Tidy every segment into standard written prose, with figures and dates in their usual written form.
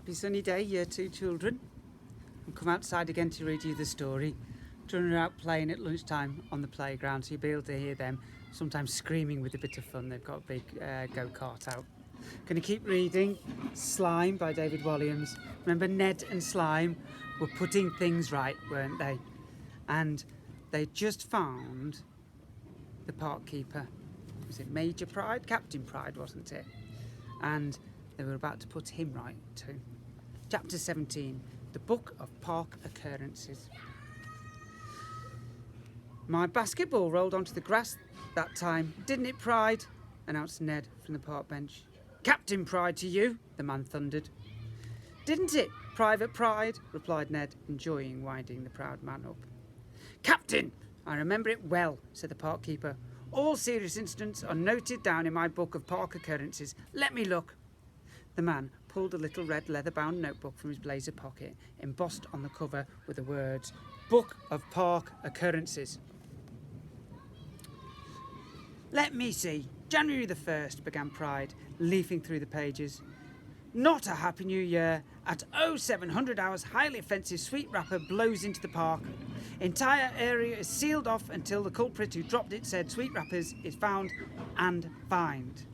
happy sunny day, Year 2 children. I've come outside again to read you the story. Children are out playing at lunchtime on the playground, so you'll be able to hear them sometimes screaming with a bit of fun. They've got a big go-kart out. Going to keep reading Slime by David Walliams. Remember, Ned and Slime were putting things right, weren't they? And they just found the park keeper. Was it Major Pride? Captain Pride, wasn't it? And they were about to put him right too. Chapter 17, the Book of Park Occurrences. My basketball rolled onto the grass that time, didn't it, Pride? Announced Ned from the park bench. Captain Pride to you, the man thundered. Didn't it, Private Pride? Replied Ned, enjoying winding the proud man up. Captain, I remember it well, said the park keeper. All serious incidents are noted down in my book of park occurrences. Let me look. The man pulled a little red leather-bound notebook from his blazer pocket, embossed on the cover with the words, Book of Park Occurrences. Let me see. January the 1st, began Pride, leafing through the pages. Not a happy new year. At 0700 hours, highly offensive sweet wrapper blows into the park. Entire area is sealed off until the culprit who dropped it said sweet wrappers is found and fined.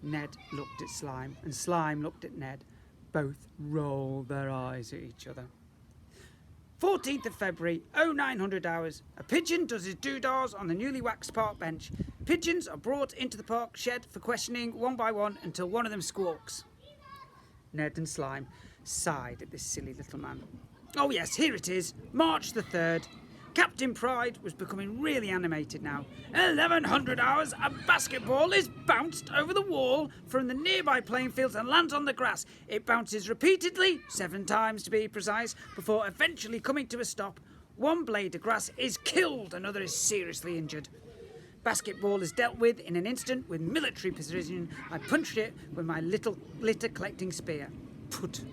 Ned looked at Slime and Slime looked at Ned. Both rolled their eyes at each other. 14th of February, 0900 hours. A pigeon does his doodahs on the newly waxed park bench. Pigeons are brought into the park shed for questioning one by one until one of them squawks. Ned and Slime sighed at this silly little man. Oh yes, here it is. March the 3rd. Captain Pride was becoming really animated now. 1100 hours, a basketball is bounced over the wall from the nearby playing fields and lands on the grass. It bounces repeatedly, 7 times to be precise, before eventually coming to a stop. One blade of grass is killed, another is seriously injured. Basketball is dealt with in an instant with military precision. I punched it with my little litter collecting spear. Put.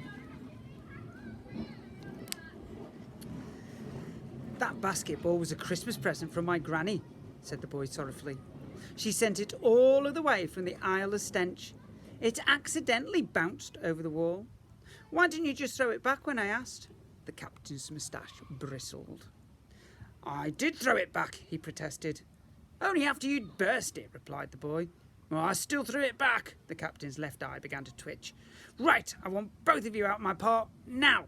That basketball was a Christmas present from my granny, said the boy sorrowfully. She sent it all of the way from the Isle of Stench. It accidentally bounced over the wall. Why didn't you just throw it back when I asked? The captain's moustache bristled. I did throw it back, he protested. Only after you'd burst it, replied the boy. Well, I still threw it back. The captain's left eye began to twitch. Right, I want both of you out my park now.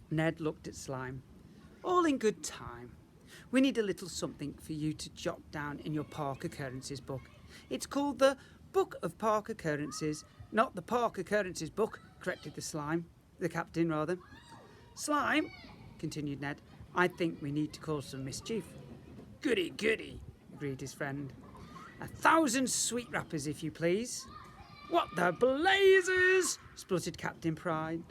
Ned looked at Slime. All in good time. We need a little something for you to jot down in your park occurrences book. It's called the Book of Park Occurrences, not the Park Occurrences book, corrected the captain rather. Slime, continued Ned, I think we need to cause some mischief. Goody, goody, agreed his friend. 1,000 sweet wrappers, if you please. What the blazes, spluttered Captain Pride.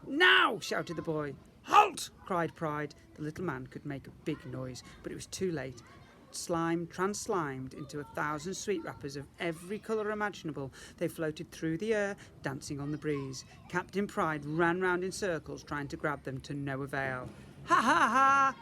Now, shouted the boy. Halt! Cried Pride. The little man could make a big noise, but it was too late. Slime trans-slimed into 1,000 sweet wrappers of every colour imaginable. They floated through the air, dancing on the breeze. Captain Pride ran round in circles, trying to grab them to no avail. Ha ha ha!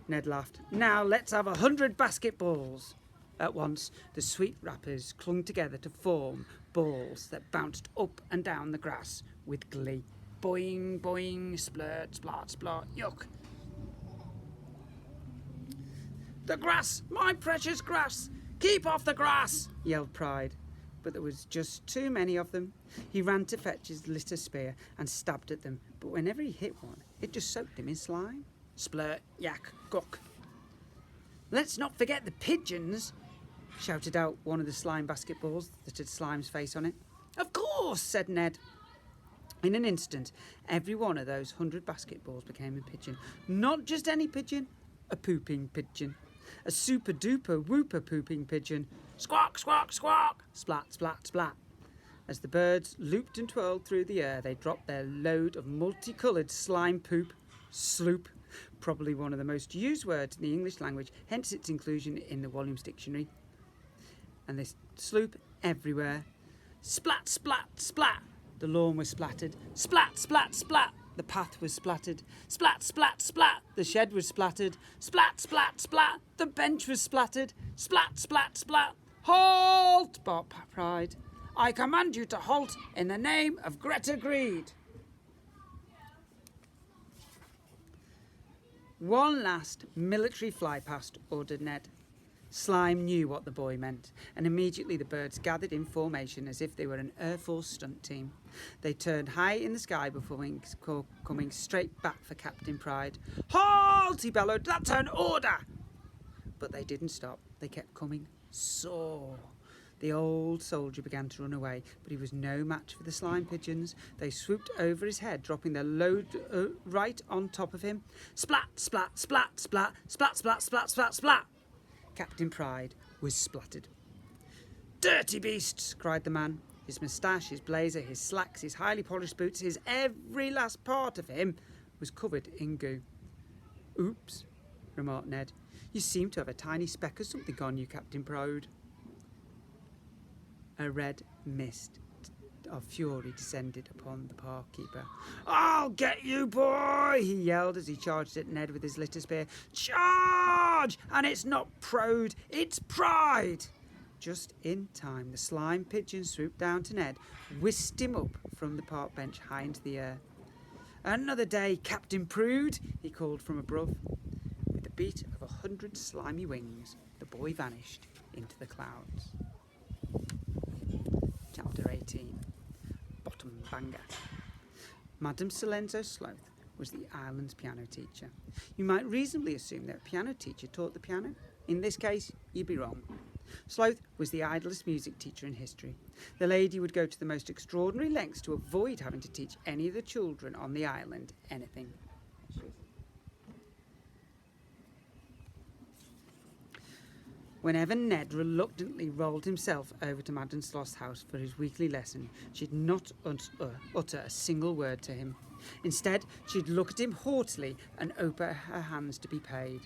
Ned laughed. Now let's have 100 basketballs. At once, the sweet wrappers clung together to form balls that bounced up and down the grass with glee. Boing, boing, splurt, splart, splart, yuck. The grass, my precious grass! Keep off the grass! Yelled Pride. But there was just too many of them. He ran to fetch his litter spear and stabbed at them, but whenever he hit one, it just soaked him in slime. Splurt, yak, guck. Let's not forget the pigeons, shouted out one of the slime basketballs that had Slime's face on it. Of course, said Ned. In an instant, every one of those 100 basketballs became a pigeon. Not just any pigeon, a pooping pigeon. A super-duper whooper pooping pigeon. Squawk, squawk, squawk! Splat, splat, splat. As the birds looped and twirled through the air, they dropped their load of multicoloured slime poop. Sloop. Probably one of the most used words in the English language, hence its inclusion in the Walliams Dictionary. And they sloop everywhere. Splat, splat, splat! The lawn was splattered. Splat, splat, splat! The path was splattered. Splat, splat, splat! The shed was splattered. Splat, splat, splat! The bench was splattered. Splat, splat, splat! Halt! Barked Pride. I command you to halt in the name of Greta Greed. One last military fly past, ordered Ned. Slime knew what the boy meant, and immediately the birds gathered in formation as if they were an Air Force stunt team. They turned high in the sky before coming straight back for Captain Pride. Halt! He bellowed. That's an order! But they didn't stop. They kept coming. Soar! The old soldier began to run away, but he was no match for the slime pigeons. They swooped over his head, dropping their load right on top of him. Splat, splat, splat, splat, splat, splat, splat, splat, splat. Captain Pride was splattered. Dirty beasts, cried the man. His moustache, his blazer, his slacks, his highly polished boots, his every last part of him was covered in goo. Oops, remarked Ned. You seem to have a tiny speck of something on you, Captain Pride. A red mist of fury descended upon the park keeper. I'll get you, boy, he yelled as he charged at Ned with his litter spear. Charge! And it's not Prode, it's Pride! Just in time, the slime pigeon swooped down to Ned, whisked him up from the park bench high into the air. Another day, Captain Prude, he called from above. With the beat of 100 slimy wings, the boy vanished into the clouds. Chapter 18. Bottom Banger. Madame Silenzo Sloth was the island's piano teacher. You might reasonably assume that a piano teacher taught the piano. In this case, you'd be wrong. Sloth was the idlest music teacher in history. The lady would go to the most extraordinary lengths to avoid having to teach any of the children on the island anything. Whenever Ned reluctantly rolled himself over to Madame Sloth's house for his weekly lesson, she'd not utter a single word to him. Instead, she'd look at him haughtily and open her hands to be paid.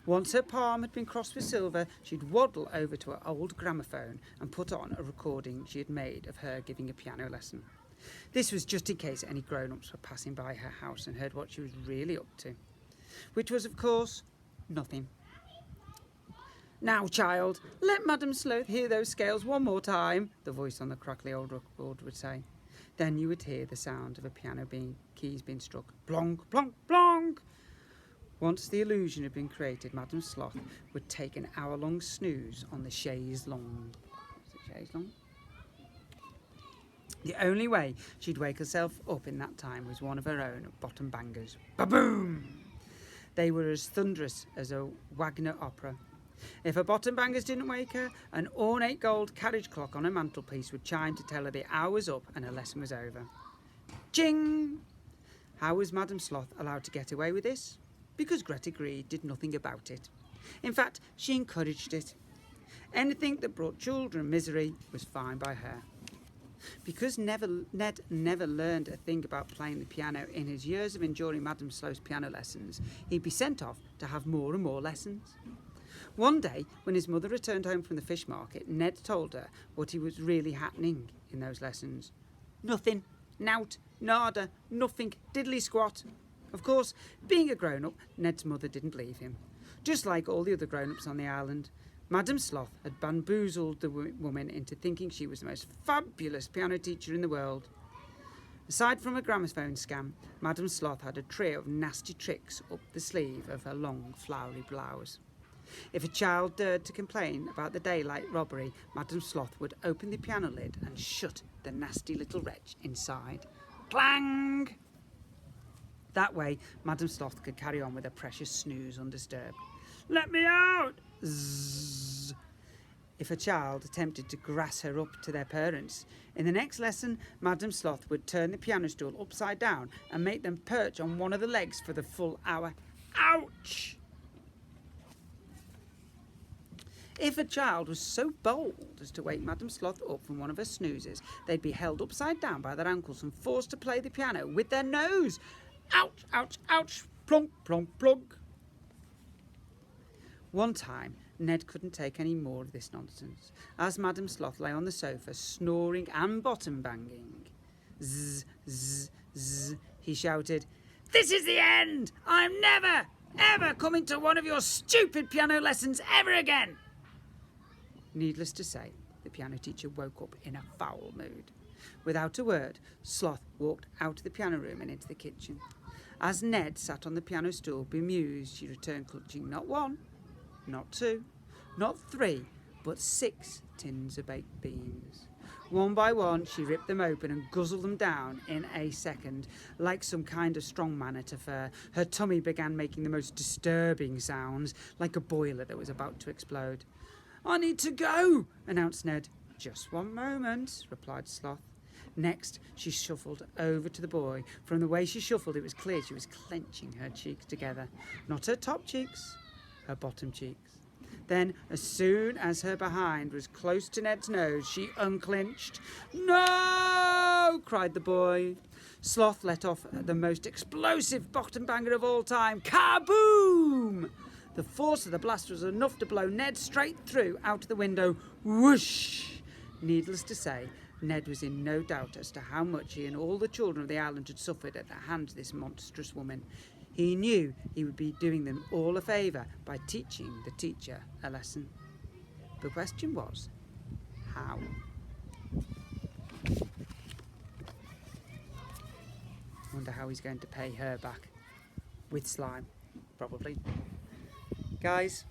Once her palm had been crossed with silver, she'd waddle over to her old gramophone and put on a recording she had made of her giving a piano lesson. This was just in case any grown-ups were passing by her house and heard what she was really up to. Which was, of course, nothing. Now, child, let Madame Sloth hear those scales one more time, the voice on the crackly old record would say. Then you would hear the sound of a piano keys being struck. Plonk, plonk, plonk. Once the illusion had been created, Madame Sloth would take an hour-long snooze on the chaise longue. Is it chaise longue? The only way she'd wake herself up in that time was one of her own bottom bangers. Ba-boom! They were as thunderous as a Wagner opera. If her bottom bangers didn't wake her, an ornate gold carriage clock on her mantelpiece would chime to tell her the hour was up and her lesson was over. Ching! How was Madame Sloth allowed to get away with this? Because Greta Greed did nothing about it. In fact, she encouraged it. Anything that brought children misery was fine by her. Because Ned never learned a thing about playing the piano in his years of enduring Madame Sloth's piano lessons, he'd be sent off to have more and more lessons. One day, when his mother returned home from the fish market, Ned told her what was really happening in those lessons. Nothing, nout, nada, nothing, diddly squat. Of course, being a grown-up, Ned's mother didn't believe him. Just like all the other grown-ups on the island, Madame Sloth had bamboozled the woman into thinking she was the most fabulous piano teacher in the world. Aside from a gramophone scam, Madame Sloth had a trio of nasty tricks up the sleeve of her long, flowery blouse. If a child dared to complain about the daylight robbery, Madame Sloth would open the piano lid and shut the nasty little wretch inside. Clang! That way, Madame Sloth could carry on with her precious snooze undisturbed. Let me out! Zzz. If a child attempted to grass her up to their parents, in the next lesson, Madame Sloth would turn the piano stool upside down and make them perch on one of the legs for the full hour. Ouch! If a child was so bold as to wake Madame Sloth up from one of her snoozes, they'd be held upside down by their ankles and forced to play the piano with their nose. Ouch, ouch, ouch, plonk, plonk, plonk. One time, Ned couldn't take any more of this nonsense, as Madame Sloth lay on the sofa, snoring and bottom banging. Zzz, zzz, zzz, he shouted, "This is the end! I'm never, ever coming to one of your stupid piano lessons ever again!" Needless to say, the piano teacher woke up in a foul mood. Without a word, Sloth walked out of the piano room and into the kitchen. As Ned sat on the piano stool, bemused, she returned clutching not 1, not 2, not 3, but 6 tins of baked beans. One by one, she ripped them open and guzzled them down in a second, like some kind of strongman at a fair. Her tummy began making the most disturbing sounds, like a boiler that was about to explode. "I need to go," announced Ned. "Just one moment," replied Sloth. Next, she shuffled over to the boy. From the way she shuffled, it was clear she was clenching her cheeks together. Not her top cheeks, her bottom cheeks. Then, as soon as her behind was close to Ned's nose, she unclinched. "No!" cried the boy. Sloth let off the most explosive bottom banger of all time. Kaboom! The force of the blast was enough to blow Ned straight through out of the window. Whoosh! Needless to say, Ned was in no doubt as to how much he and all the children of the island had suffered at the hands of this monstrous woman. He knew he would be doing them all a favour by teaching the teacher a lesson. The question was, how? I wonder how he's going to pay her back. With slime, probably. Guys,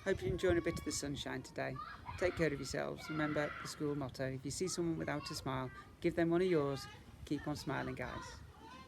hope you're enjoying a bit of the sunshine today. Take care of yourselves. Remember the school motto, if you see someone without a smile, give them one of yours. Keep on smiling, guys.